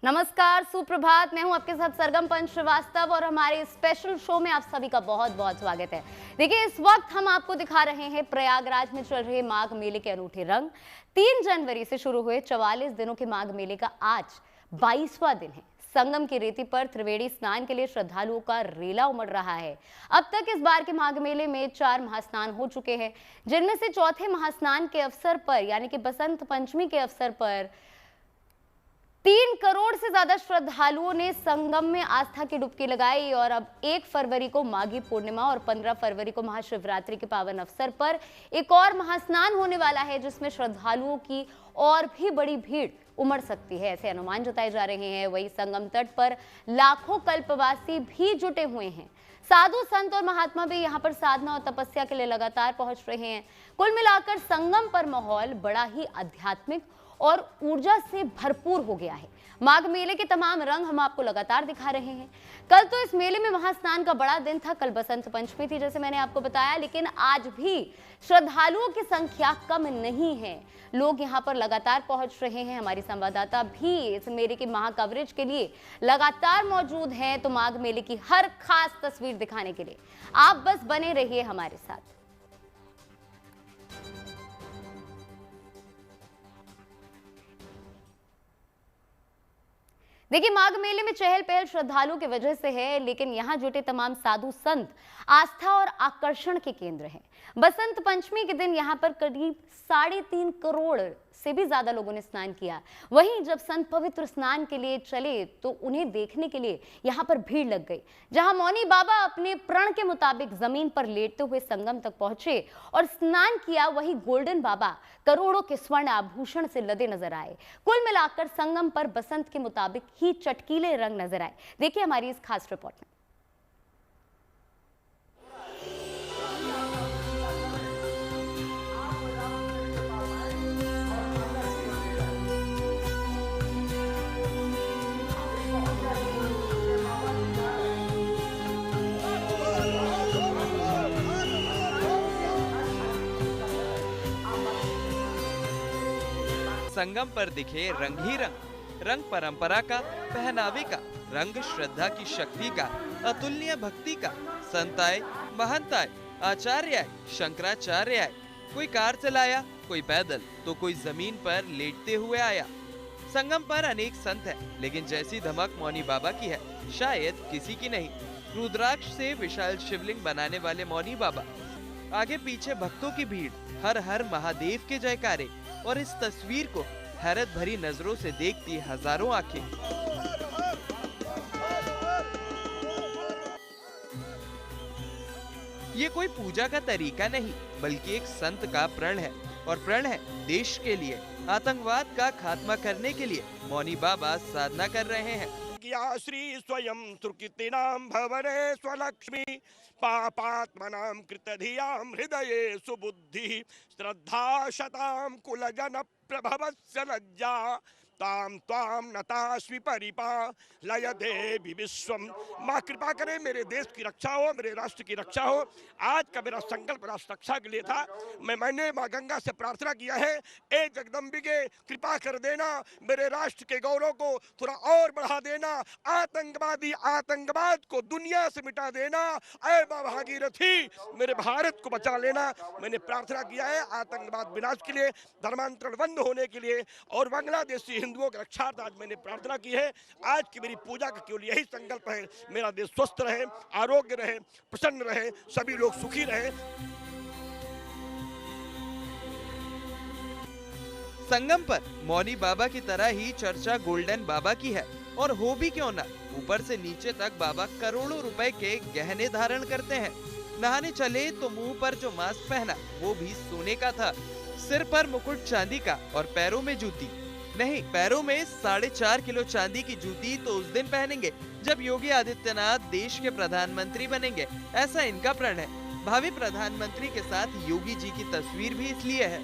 नमस्कार, सुप्रभात। मैं हूं आपके साथ सरगम पंच श्रीवास्तव और हमारे स्पेशल शो में आप सभी का बहुत बहुत स्वागत है। देखिए, इस वक्त हम आपको दिखा रहे हैं प्रयागराज में चल रहे माघ मेले के अनूठे रंग। 3 जनवरी से शुरू हुए 44 दिनों के माघ मेले का आज 22वां दिन है। संगम की रेती पर त्रिवेणी स्नान के लिए श्रद्धालुओं का रेला उमड़ रहा है। अब तक इस बार के माघ मेले में 4 महास्नान हो चुके हैं, जिनमें से चौथे महास्नान के अवसर पर यानी कि बसंत पंचमी के अवसर पर 3 करोड़ से ज्यादा श्रद्धालुओं ने संगम में आस्था की डुबकी लगाई और अब 1 फरवरी को माघी पूर्णिमा और 15 फरवरी को महाशिवरात्रि के पावन अवसर पर एक और महास्नान होने वाला है, जिसमें श्रद्धालुओं की और भी बड़ी भीड़ उमड़ सकती है, ऐसे अनुमान जताए जा रहे हैं। वहीं संगम तट पर लाखों कल्पवासी भी जुटे हुए हैं। साधु संत और महात्मा भी यहाँ पर साधना और तपस्या के लिए लगातार पहुंच रहे हैं। कुल मिलाकर संगम पर माहौल बड़ा ही आध्यात्मिक और ऊर्जा से भरपूर हो गया है। माघ मेले के तमाम रंग हम आपको लगातार दिखा रहे हैं। कल तो इस मेले में महास्नान का बड़ा दिन था, कल बसंत पंचमी थी जैसे मैंने आपको बताया, लेकिन आज भी श्रद्धालुओं की संख्या कम नहीं है। लोग यहाँ पर लगातार पहुंच रहे हैं। हमारी संवाददाता भी इस मेले के महा कवरेज के लिए लगातार मौजूद हैं, तो माघ मेले की हर खास तस्वीर दिखाने के लिए आप बस बने रहिए हमारे साथ। देखिए, माघ मेले में चहल पहल श्रद्धालुओं की वजह से है, लेकिन यहाँ जुटे तमाम साधु संत आस्था और आकर्षण के केंद्र हैं। बसंत पंचमी के दिन यहाँ पर करीब 3.5 करोड़ से भी ज्यादा लोगों ने स्नान किया। वहीं जब संत पवित्र स्नान के लिए चले तो उन्हें देखने के लिए यहाँ पर भीड़ लग गई। जहां मौनी बाबा अपने प्रण के मुताबिक जमीन पर लेटते हुए संगम तक पहुंचे और स्नान किया, वहीं गोल्डन बाबा करोड़ों के स्वर्ण आभूषण से लदे नजर आए। कुल मिलाकर संगम पर बसंत के मुताबिक ही चटकीले रंग नजर आए। देखिए हमारी इस खास रिपोर्ट में। संगम पर दिखे रंग ही रंग, रंग परंपरा का, पहनावे का, रंग श्रद्धा की शक्ति का, अतुलनीय भक्ति का। संत आए, महंत आए, आचार्य आए, शंकराचार्य आए। कोई कार चलाया, कोई पैदल, तो कोई जमीन पर लेटते हुए आया। संगम पर अनेक संत हैं, लेकिन जैसी धमक मौनी बाबा की है शायद किसी की नहीं। रुद्राक्ष से विशाल शिवलिंग बनाने वाले मौनी बाबा, आगे पीछे भक्तों की भीड़, हर हर महादेव के जयकारे, और इस तस्वीर को हैरत भरी नजरों से देखती हजारों आंखें। ये कोई पूजा का तरीका नहीं, बल्कि एक संत का प्रण है, और प्रण है देश के लिए, आतंकवाद का खात्मा करने के लिए। मौनी बाबा साधना कर रहे हैं। श्री स्वयं सुकृतिनां भवने स्वलक्ष्मी पापात्मनां कृतधियां हृदये सुबुद्धि श्रद्धा शतां कुलजन प्रभवस्य लज्जा ताम ताम नतास्मि परिपा लय देवी विश्वम। माँ कृपा करे, मेरे देश की रक्षा हो, मेरे राष्ट्र की रक्षा हो। आज का मेरा संकल्प राष्ट्र रक्षा के लिए था। मैंने माँ गंगा से प्रार्थना किया है, ए जगदम्बिके कृपा कर देना, मेरे राष्ट्र के गौरव को थोड़ा और बढ़ा देना, आतंकवाद को दुनिया से मिटा देना, ऐ माँ भागीरथी मेरे भारत को बचा लेना। मैंने प्रार्थना किया है आतंकवाद विनाश के लिए, धर्मांतरण बंद होने के लिए, और बांग्लादेशी हिंदुओं की रक्षा। आज मैंने प्रार्थना की है। आज की मेरी पूजा का केवल यही संकल्प है, मेरा देश स्वस्थ रहे, आरोग्य रहे, प्रसन्न रहे, सभी लोग सुखी रहे। संगम पर मौनी बाबा की तरह ही चर्चा गोल्डन बाबा की है, और हो भी क्यों ना, ऊपर से नीचे तक बाबा करोड़ों रुपए के गहने धारण करते हैं। नहाने चले तो मुंह पर जो मास्क पहना वो भी सोने का था, सिर पर मुकुट चांदी का, और पैरों में जूती नहीं, पैरों में 4.5 किलो चांदी की जूती तो उस दिन पहनेंगे जब योगी आदित्यनाथ देश के प्रधानमंत्री बनेंगे, ऐसा इनका प्रण है। भावी प्रधानमंत्री के साथ योगी जी की तस्वीर भी इसलिए है।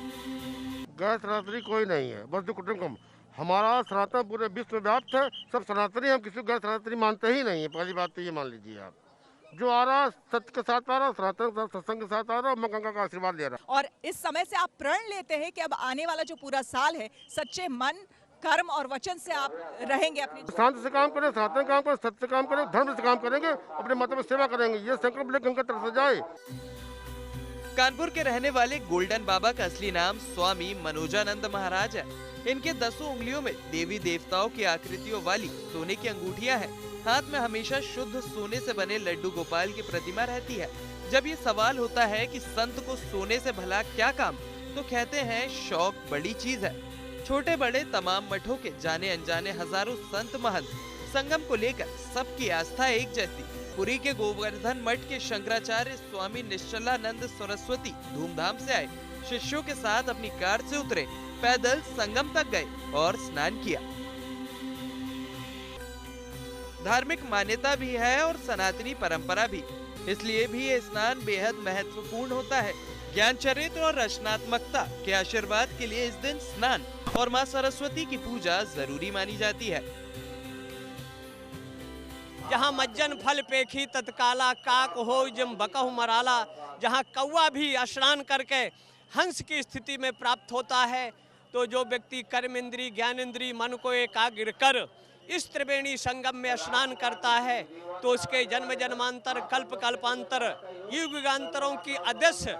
गैर सनातनी कोई नहीं है, बस जो कुटुंब हमारा सनातन पूरे विश्व में व्याप्त है, सब सनातनी, हम किसी गैर सनातनी मानते ही नहीं है। पहली बात तो ये मान लीजिए आप। जो आ रहा सत्य के साथ आ रहा, सनातन सत्संग के साथ आ रहा, मां गंगा का आशीर्वाद ले रहा। और इस समय से आप प्रण लेते हैं कि अब आने वाला जो पूरा साल है सच्चे मन कर्म और वचन से आप रहेंगे अपनी? शांति से काम करें, सनातन काम करें, सत्य से काम करें, धर्म से काम करेंगे, अपने माता की सेवा करेंगे, ये संकल्प लेकर उनका तरफ से जाए। कानपुर के रहने वाले गोल्डन बाबा का असली नाम स्वामी मनोजानंद महाराज है। इनके 10 उंगलियों में देवी देवताओं की आकृतियों वाली सोने की अंगूठियां हैं। हाथ में हमेशा शुद्ध सोने से बने लड्डू गोपाल की प्रतिमा रहती है। जब ये सवाल होता है कि संत को सोने से भला क्या काम, तो कहते हैं शौक बड़ी चीज है। छोटे बड़े तमाम मठों के जाने अनजाने हजारों संत महंत संगम को लेकर सबकी आस्था एक जैसी। पुरी के गोवर्धन मठ के शंकराचार्य स्वामी निश्चलानंद सरस्वती धूमधाम से आए, शिष्यों के साथ अपनी कार से उतरे, पैदल संगम तक गए और स्नान किया। धार्मिक मान्यता भी है और सनातनी परंपरा भी, इसलिए भी ये स्नान बेहद महत्वपूर्ण होता है। ज्ञान चरित्र और रचनात्मकता के आशीर्वाद के लिए इस दिन स्नान और मां सरस्वती की पूजा जरूरी मानी जाती है। जहाँ मज्जन फल पेखी तत्काला काक हो जम बकहु मराला, जहाँ कौवा भी स्नान करके हंस की स्थिति में प्राप्त होता है, तो जो व्यक्ति कर्म इंद्री ज्ञान इंद्री मन को एकाग्र कर इस त्रिवेणी संगम में स्नान करता है, तो उसके जन्म जन्मांतर कल्प कल्पांतर युग युगांतरों की अदृश्य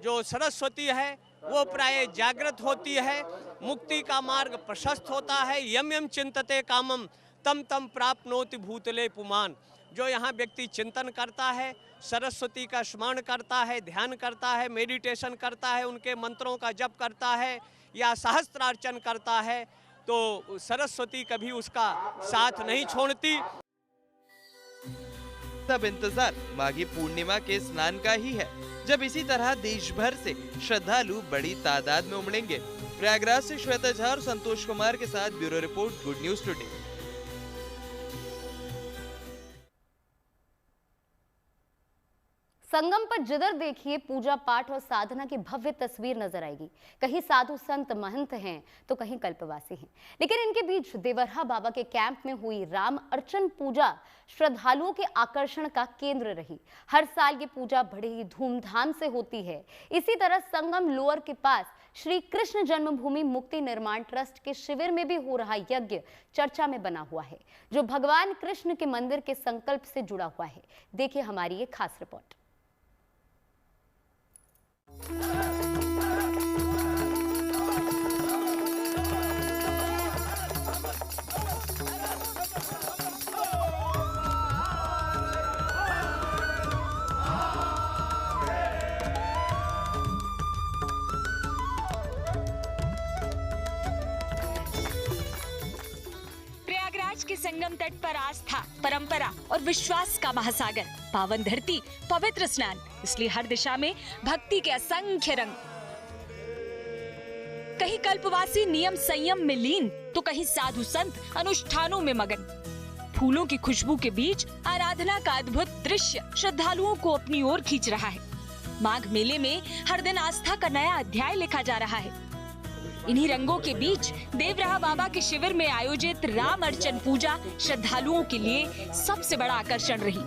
जो सरस्वती है वो प्राय जागृत होती है। मुक्ति का मार्ग प्रशस्त होता है। यम यम चिंतते कामम तम तम प्राप्नोति भूतले पुमान। जो यहाँ व्यक्ति चिंतन करता है, सरस्वती का स्मरण करता है, ध्यान करता है, मेडिटेशन करता है, उनके मंत्रों का जप करता है या सहस्त्रार्चन करता है, तो सरस्वती कभी उसका साथ नहीं छोड़ती। सब इंतजार माघी पूर्णिमा के स्नान का ही है, जब इसी तरह देश भर से श्रद्धालु बड़ी तादाद में उमड़ेंगे। प्रयागराज से श्वेता झा और संतोष कुमार के साथ bureau report, good news today. Sangam पर जिधर देखिए पूजा पाठ और साधना की भव्य तस्वीर नजर आएगी। कहीं साधु संत महंत हैं तो कहीं कल्पवासी हैं, लेकिन इनके बीच देवरहा बाबा के कैंप में हुई राम अर्चन पूजा श्रद्धालुओं के आकर्षण का केंद्र रही। हर साल ये पूजा बड़े ही धूमधाम से होती है। इसी तरह संगम लोअर के पास श्री कृष्ण जन्मभूमि मुक्ति निर्माण ट्रस्ट के शिविर में भी हो रहा यज्ञ चर्चा में बना हुआ है, जो भगवान कृष्ण के मंदिर के संकल्प से जुड़ा हुआ है। देखिए हमारी ये खास रिपोर्ट। प्रयागराज के संगम तट पर आस्था, परंपरा और विश्वास का महासागर, पावन धरती, पवित्र स्नान, इसलिए हर दिशा में भक्ति के असंख्य रंग। कहीं कल्पवासी नियम संयम में लीन, तो कहीं साधु संत अनुष्ठानों में मगन। फूलों की खुशबू के बीच आराधना का अद्भुत दृश्य श्रद्धालुओं को अपनी ओर खींच रहा है। माघ मेले में हर दिन आस्था का नया अध्याय लिखा जा रहा है। इन्हीं रंगों के बीच देवरहा बाबा के शिविर में आयोजित राम अर्चन पूजा श्रद्धालुओं के लिए सबसे बड़ा आकर्षण रही।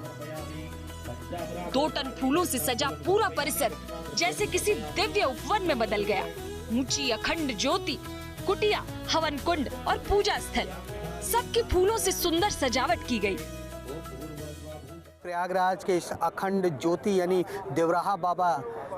2 टन फूलों से सजा पूरा परिसर जैसे किसी दिव्य उपवन में बदल गया। ऊंची अखंड ज्योति, कुटिया, हवन कुंड और पूजा स्थल, सबके फूलों से सुंदर सजावट की गई। प्रयागराज के इस अखंड ज्योति यानी देवरहा बाबा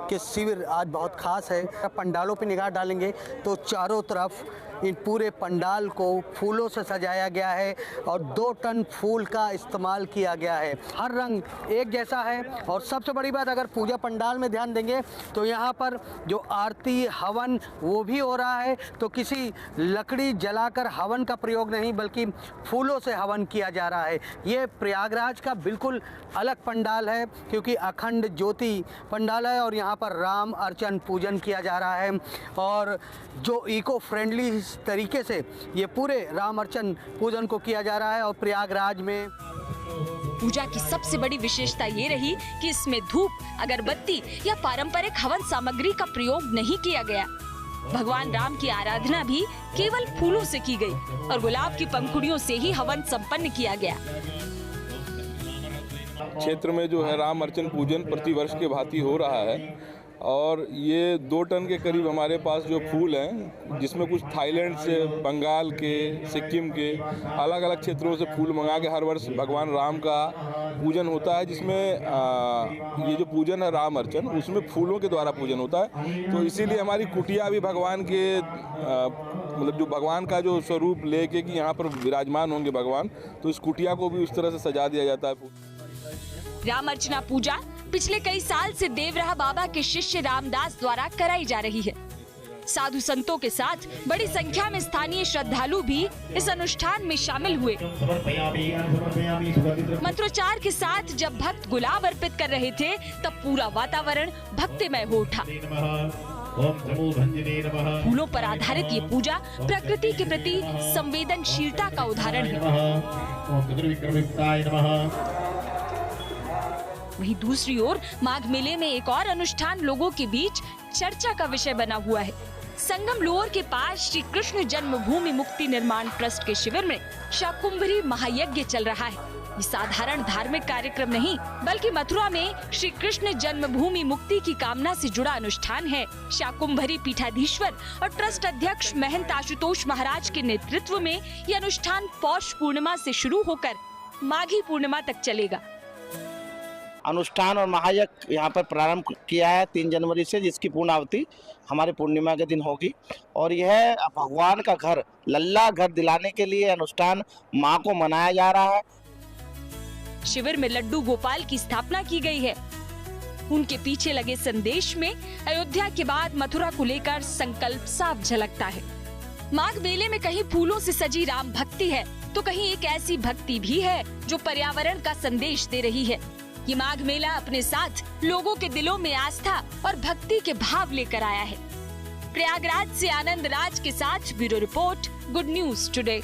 के शिविर आज बहुत खास है। पंडालों पे निगाह डालेंगे तो चारों तरफ इन पूरे पंडाल को फूलों से सजाया गया है और 2 टन फूल का इस्तेमाल किया गया है। हर रंग एक जैसा है और सबसे बड़ी बात, अगर पूजा पंडाल में ध्यान देंगे तो यहाँ पर जो आरती हवन वो भी हो रहा है, तो किसी लकड़ी जलाकर हवन का प्रयोग नहीं बल्कि फूलों से हवन किया जा रहा है। ये प्रयागराज का बिल्कुल अलग पंडाल है क्योंकि अखंड ज्योति पंडाल है और यहाँ पर राम अर्चन पूजन किया जा रहा है और जो इको फ्रेंडली तरीके से ये पूरे राम अर्चन पूजन को किया जा रहा है। और प्रयागराज में पूजा की सबसे बड़ी विशेषता ये रही कि इसमें धूप, अगरबत्ती या पारंपरिक हवन सामग्री का प्रयोग नहीं किया गया। भगवान राम की आराधना भी केवल फूलों से की गई और गुलाब की पंखुड़ियों से ही हवन संपन्न किया गया। क्षेत्र में जो है राम अर्चन पूजन प्रतिवर्ष के भांति हो रहा है और ये 2 टन के करीब हमारे पास जो फूल हैं, जिसमें कुछ थाईलैंड से, बंगाल के, सिक्किम के अलग अलग क्षेत्रों से फूल मंगा के हर वर्ष भगवान राम का पूजन होता है, जिसमें ये जो पूजन है राम अर्चन, उसमें फूलों के द्वारा पूजन होता है। तो इसीलिए हमारी कुटिया भी भगवान के मतलब जो भगवान का जो स्वरूप लेके कि यहाँ पर विराजमान होंगे भगवान, तो इस कुटिया को भी उस तरह से सजा दिया जाता है। राम अर्चना पूजा पिछले कई साल से देवराहा बाबा के शिष्य रामदास द्वारा कराई जा रही है। साधु संतों के साथ बड़ी संख्या में स्थानीय श्रद्धालु भी इस अनुष्ठान में शामिल हुए। मंत्रोच्चार के साथ जब भक्त गुलाब अर्पित कर रहे थे, तब पूरा वातावरण भक्तिमय हो उठा। फूलों पर आधारित ये पूजा प्रकृति के प्रति संवेदनशीलता का उदाहरण है। वहीं दूसरी ओर माघ मेले में एक और अनुष्ठान लोगों के बीच चर्चा का विषय बना हुआ है। संगम लोअर के पास श्री कृष्ण जन्मभूमि मुक्ति निर्माण ट्रस्ट के शिविर में शाकुंभरी महायज्ञ चल रहा है। ये साधारण धार्मिक कार्यक्रम नहीं, बल्कि मथुरा में श्री कृष्ण जन्मभूमि मुक्ति की कामना से जुड़ा अनुष्ठान है। शाकुंभरी पीठाधीश्वर और ट्रस्ट अध्यक्ष महंत आशुतोष महाराज के नेतृत्व में ये अनुष्ठान पौष पूर्णिमा से शुरू होकर माघी पूर्णिमा तक चलेगा। अनुष्ठान और महायज्ञ यहाँ पर प्रारंभ किया है 3 जनवरी से, जिसकी पूर्णावति हमारे पूर्णिमा के दिन होगी। और यह भगवान का घर, लल्ला घर दिलाने के लिए अनुष्ठान माँ को मनाया जा रहा है। शिविर में लड्डू गोपाल की स्थापना की गई है। उनके पीछे लगे संदेश में अयोध्या के बाद मथुरा को लेकर संकल्प साफ झलकता है। माघ मेले में कहीं फूलों से सजी राम भक्ति है, तो कहीं एक ऐसी भक्ति भी है जो पर्यावरण का संदेश दे रही है। ये माघ मेला अपने साथ लोगों के दिलों में आस्था और भक्ति के भाव लेकर आया है। प्रयागराज से आनंद राज के साथ bureau report, good news today.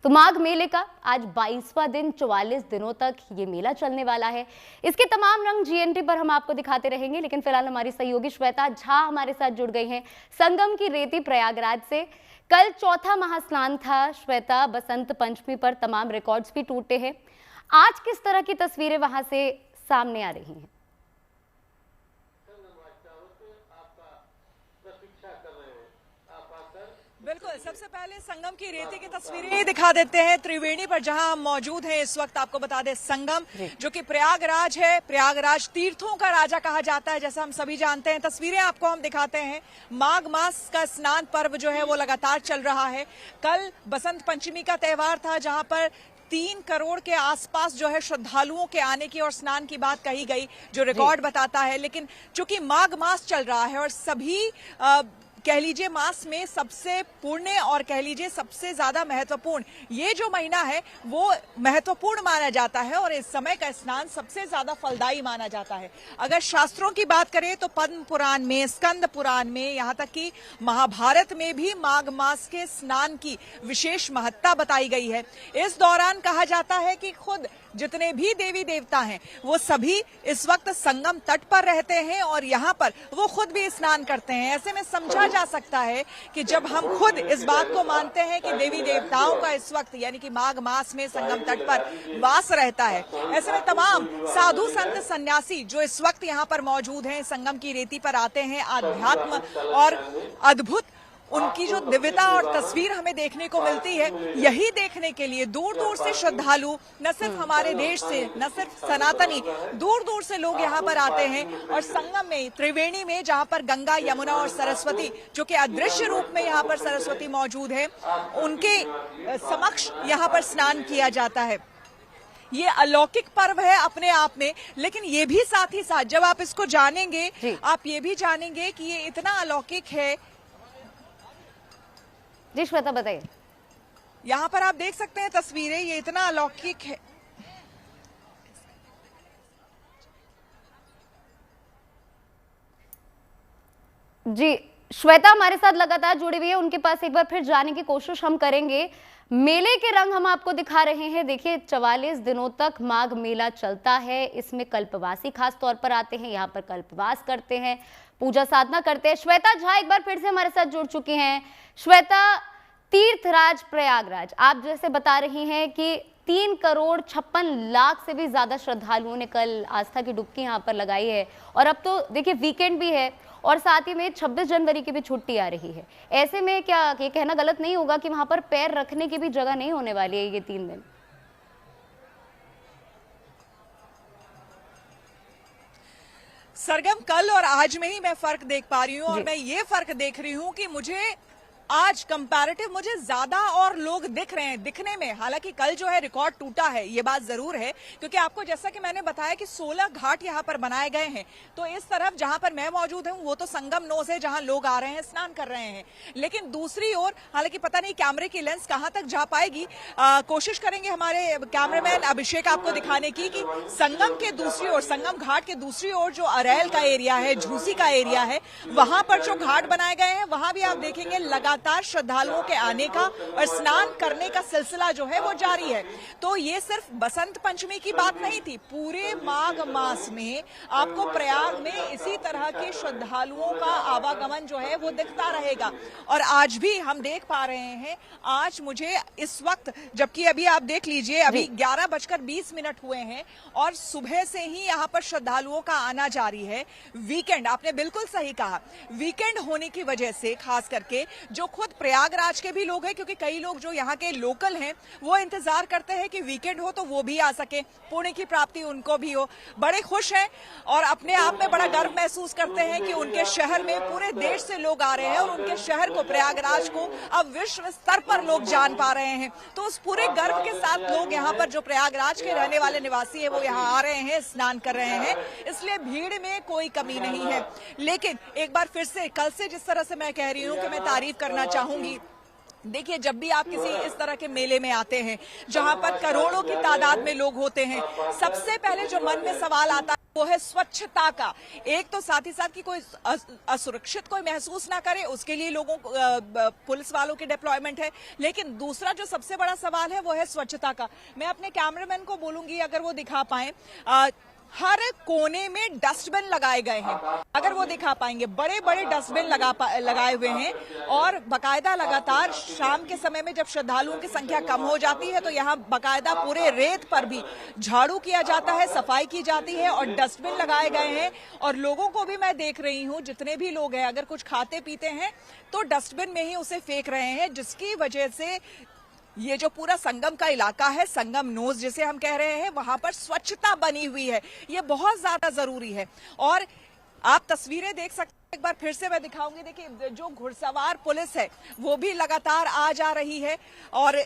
तो माघ मेले का आज 22वां दिन, 44 दिनों तक ये मेला चलने वाला है। इसके तमाम रंग GNT पर हम आपको दिखाते रहेंगे, लेकिन फिलहाल हमारी सहयोगी श्वेता झा हमारे साथ जुड़ गई हैं संगम की रेती प्रयागराज से। कल चौथा महास्नान था श्वेता, बसंत पंचमी पर तमाम रिकॉर्ड्स भी टूटे हैं। आज किस तरह की तस्वीरें वहां से सामने आ रही हैं? बिल्कुल, सबसे पहले संगम की रेती की तस्वीरें दिखा देते हैं त्रिवेणी पर, जहां हम मौजूद हैं इस वक्त। आपको बता दें, संगम जो कि प्रयागराज है, प्रयागराज तीर्थों का राजा कहा जाता है, जैसा हम सभी जानते हैं। तस्वीरें आपको हम दिखाते हैं। माघ मास का स्नान पर्व जो है वो लगातार चल रहा है। कल बसंत पंचमी का त्योहार था, जहां पर 3 करोड़ के आसपास जो है श्रद्धालुओं के आने की और स्नान की बात कही गई, जो रिकॉर्ड बताता है। लेकिन चूंकि माघ मास चल रहा है और सभी कह लीजिए मास में सबसे पुण्य और कह लीजिए सबसे ज्यादा महत्वपूर्ण ये जो महीना है वो महत्वपूर्ण माना जाता है, और इस समय का स्नान सबसे ज्यादा फलदायी माना जाता है। अगर शास्त्रों की बात करें तो पद्म पुराण में, स्कंद पुराण में, यहाँ तक कि महाभारत में भी माघ मास के स्नान की विशेष महत्ता बताई गई है। इस दौरान कहा जाता है कि खुद जितने भी देवी देवता हैं वो सभी इस वक्त संगम तट पर रहते हैं और यहाँ पर वो खुद भी स्नान करते हैं। ऐसे में समझा जा सकता है कि जब हम खुद इस बात को मानते हैं कि देवी देवताओं का इस वक्त यानी कि माघ मास में संगम तट पर वास रहता है, ऐसे में तमाम साधु संत सन्यासी जो इस वक्त यहाँ पर मौजूद हैं, संगम की रेती पर आते हैं, आध्यात्म और अद्भुत उनकी जो दिव्यता और तस्वीर हमें देखने को मिलती है, यही देखने के लिए दूर दूर से श्रद्धालु, न सिर्फ हमारे देश से, न सिर्फ सनातनी, दूर दूर से लोग यहाँ पर आते हैं। और संगम में, त्रिवेणी में, जहाँ पर गंगा, यमुना और सरस्वती जो कि अदृश्य रूप में यहाँ पर सरस्वती मौजूद है, उनके समक्ष यहाँ पर स्नान किया जाता है। ये अलौकिक पर्व है अपने आप में, लेकिन ये भी साथ ही साथ जब आप इसको जानेंगे, आप ये भी जानेंगे कि ये इतना अलौकिक है। जी श्वेता बताइए। यहाँ पर आप देख सकते हैं तस्वीरें, ये इतना अलौकिक है। जी श्वेता हमारे साथ लगातार जुड़ी हुई है, उनके पास एक बार फिर जाने की कोशिश हम करेंगे। मेले के रंग हम आपको दिखा रहे हैं। देखिए 44 दिनों तक माघ मेला चलता है। इसमें कल्पवासी खास तौर पर आते हैं, यहाँ पर कल्पवास करते हैं, पूजा साधना करते हैं। श्वेता झा एक बार फिर से हमारे साथ जुड़ चुकी हैं। श्वेता, तीर्थराज प्रयागराज, आप जैसे बता रही हैं कि 3,56,00,000 से भी ज्यादा श्रद्धालुओं ने कल आस्था की डुबकी यहाँ पर लगाई है। और अब तो देखिए वीकेंड भी है और साथ ही में 26 जनवरी की भी छुट्टी आ रही है। ऐसे में क्या ये कहना गलत नहीं होगा कि वहां पर पैर रखने की भी जगह नहीं होने वाली है ये 3 दिन? सरगम, कल और आज में ही मैं फर्क देख पा रही हूँ और मैं ये फर्क देख रही हूँ कि मुझे आज कंपैरेटिव मुझे ज्यादा और लोग दिख रहे हैं दिखने में। हालांकि कल जो है रिकॉर्ड टूटा है, ये बात जरूर है, क्योंकि आपको जैसा कि मैंने बताया कि 16 घाट यहाँ पर बनाए गए हैं। तो इस तरफ जहां पर मैं मौजूद हूँ वो तो संगम नोज है, जहां लोग आ रहे हैं, स्नान कर रहे हैं। लेकिन दूसरी ओर, हालांकि पता नहीं कैमरे की लेंस कहां तक जा पाएगी, कोशिश करेंगे हमारे कैमरामैन अभिषेक आपको दिखाने की कि संगम के दूसरी ओर, संगम घाट के दूसरी ओर जो अरैल का एरिया है, झूसी का एरिया है, वहां पर जो घाट बनाए गए हैं वहां भी आप देखेंगे लगातार श्रद्धालुओं के आने का और स्नान करने का सिलसिला जो है वो जारी है। तो ये सिर्फ बसंत पंचमी की बात नहीं थी, पूरे माघ मास में आपको प्रयाग में इसी तरह के श्रद्धालुओं का आवागमन जो है वो दिखता रहेगा। और आज भी हम देख पा रहे हैं, आज मुझे इस वक्त, जबकि अभी आप देख लीजिए अभी 11:20 हुए हैं और सुबह से ही यहाँ पर श्रद्धालुओं का आना जारी है। वीकेंड, आपने बिल्कुल सही कहा, वीकेंड होने की वजह से खास करके जो खुद प्रयागराज के भी लोग हैं, क्योंकि कई लोग जो यहाँ के लोकल हैं वो इंतजार करते हैं कि वीकेंड हो तो वो भी आ सके, पुण्य की प्राप्ति उनको भी हो, बड़े खुश हैं और अपने आप में बड़ा गर्व महसूस करते हैं कि उनके शहर में पूरे देश से लोग आ रहे हैं और उनके शहर को, प्रयागराज को अब विश्व स्तर पर लोग जान पा रहे हैं। तो उस पूरे गर्व के साथ लोग यहाँ पर जो प्रयागराज के रहने वाले निवासी है वो यहाँ आ रहे हैं, स्नान कर रहे हैं, इसलिए भीड़ में कोई कमी नहीं है। लेकिन एक बार फिर से, कल से जिस तरह से मैं कह रही हूँ कि मैं तारीफ करना चाहूंगी, देखिए जब भी आप किसी इस तरह के मेले में आते हैं जहां पर करोड़ों की तादाद में लोग होते हैं, सबसे पहले जो मन में सवाल आता है वो है स्वच्छता का। एक तो साथ ही साथ कि कोई असुरक्षित कोई महसूस ना करे, उसके लिए लोगों पुलिस वालों की डिप्लॉयमेंट है, लेकिन दूसरा जो सबसे बड़ा सवाल है वो है स्वच्छता का। मैं अपने कैमरामैन को बोलूंगी अगर वो दिखा पाए, हर कोने में डस्टबिन लगाए गए हैं, अगर वो दिखा पाएंगे, बड़े बड़े डस्टबिन लगाए हुए हैं और बकायदा लगातार शाम के समय में जब श्रद्धालुओं की संख्या कम हो जाती है तो यहाँ बकायदा पूरे रेत पर भी झाड़ू किया जाता है, सफाई की जाती है और डस्टबिन लगाए गए हैं। और लोगों को भी मैं देख रही हूँ, जितने भी लोग हैं अगर कुछ खाते पीते हैं तो डस्टबिन में ही उसे फेंक रहे हैं, जिसकी वजह से ये जो पूरा संगम का इलाका है, संगम नोज जिसे हम कह रहे हैं, वहां पर स्वच्छता बनी हुई है, ये बहुत ज्यादा जरूरी है। और आप तस्वीरें देख सकते हैं, एक बार फिर से मैं दिखाऊंगी, देखिए जो घुड़सवार पुलिस है वो भी लगातार आ जा रही है और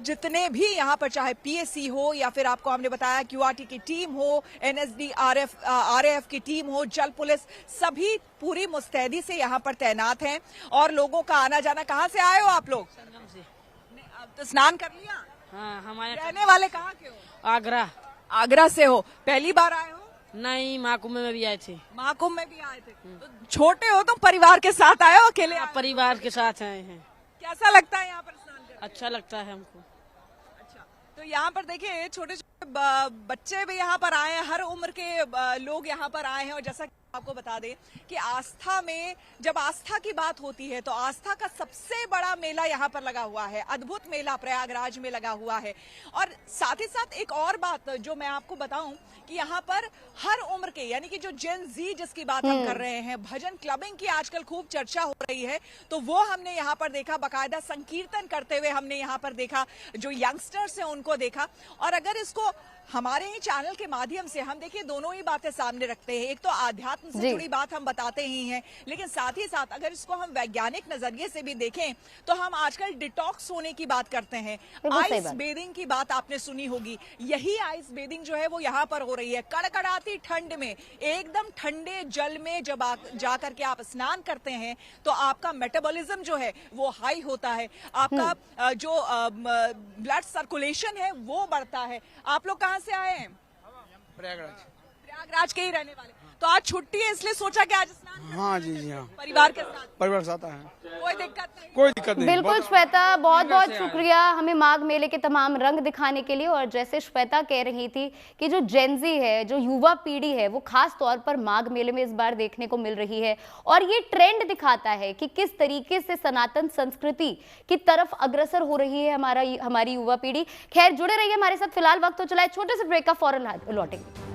जितने भी यहाँ पर, चाहे पीएसी हो या फिर आपको हमने बताया क्यूआरटी की टीम हो, एनएसडीआरएफ आरएएफ की टीम हो, जल पुलिस, सभी पूरी मुस्तैदी से यहाँ पर तैनात हैं और लोगों का आना जाना। कहाँ से आए हो आप लोग? तो स्नान कर लिया? हाँ, हमारे रहने वाले कहाँ के हो? आगरा। आगरा से हो? पहली बार आए हो? नहीं, महाकुंभ में भी आए थे। महाकुंभ में भी आए थे। तो छोटे हो तुम, परिवार के साथ आए हो अकेले? परिवार के साथ आए हैं। कैसा लगता है यहाँ पर स्नान करके? अच्छा लगता है हमको। अच्छा, तो यहाँ पर देखिए छोटे छोटे बच्चे भी यहाँ पर आए हैं, हर उम्र के लोग यहाँ पर आए हैं। और जैसा आपको बता दें कि आस्था में, जब आस्था की बात होती है तो आस्था का सबसे बड़ा मेला यहाँ पर लगा हुआ है, अद्भुत मेला प्रयागराज में लगा हुआ है। और साथ ही साथ एक और बात जो मैं आपको बताऊं कि यहाँ पर हर उम्र के, यानी कि जो जेन जी जिसकी बात हम कर रहे हैं, भजन क्लबिंग की आजकल खूब चर्चा हो रही है, तो वो हमने यहाँ पर देखा, बाकायदा संकीर्तन करते हुए हमने यहाँ पर देखा, जो यंगस्टर्स हैं उनको देखा। और अगर इसको हमारे ही चैनल के माध्यम से हम देखिए दोनों ही बातें सामने रखते हैं, एक तो आध्यात्म से जुड़ी बात हम बताते ही हैं, लेकिन साथ ही साथ अगर इसको हम वैज्ञानिक नजरिए से भी देखें तो हम आजकल डिटॉक्स होने की बात करते हैं। आइस बेदिंग की बात आपने सुनी होगी, यही आइस बेदिंग जो है वो यहाँ पर हो रही है। कड़कड़ाती ठंड में एकदम ठंडे जल में जब जाकर के आप स्नान करते हैं तो आपका मेटाबॉलिज्म जो है वो हाई होता है, आपका जो ब्लड सर्कुलेशन है वो बढ़ता है। आप लोग कहाँ से आए हैं? प्रयागराज। प्रयागराज के ही रहने वाले, तो आज छुट्टी है इसलिए सोचा कि आज स्नान। हाँ जी जी हाँ, परिवार के साथ, परिवार के साथ आए। कोई दिक्कत नहीं? कोई दिक्कत नहीं। बिल्कुल श्वेता, बहुत बहुत शुक्रिया हमें माघ मेले के तमाम रंग दिखाने के लिए। और जैसे श्वेता कह रही थी कि जो जेनजी है, जो युवा पीढ़ी है, वो खास तौर पर माघ मेले में इस बार देखने को मिल रही है और ये ट्रेंड दिखाता है कि किस तरीके से सनातन संस्कृति की तरफ अग्रसर हो रही है हमारी युवा पीढ़ी। खैर, जुड़े रहिए हमारे साथ। फिलहाल वक्त हो चला है छोटे से ब्रेक का, फौरन लौटेंगे।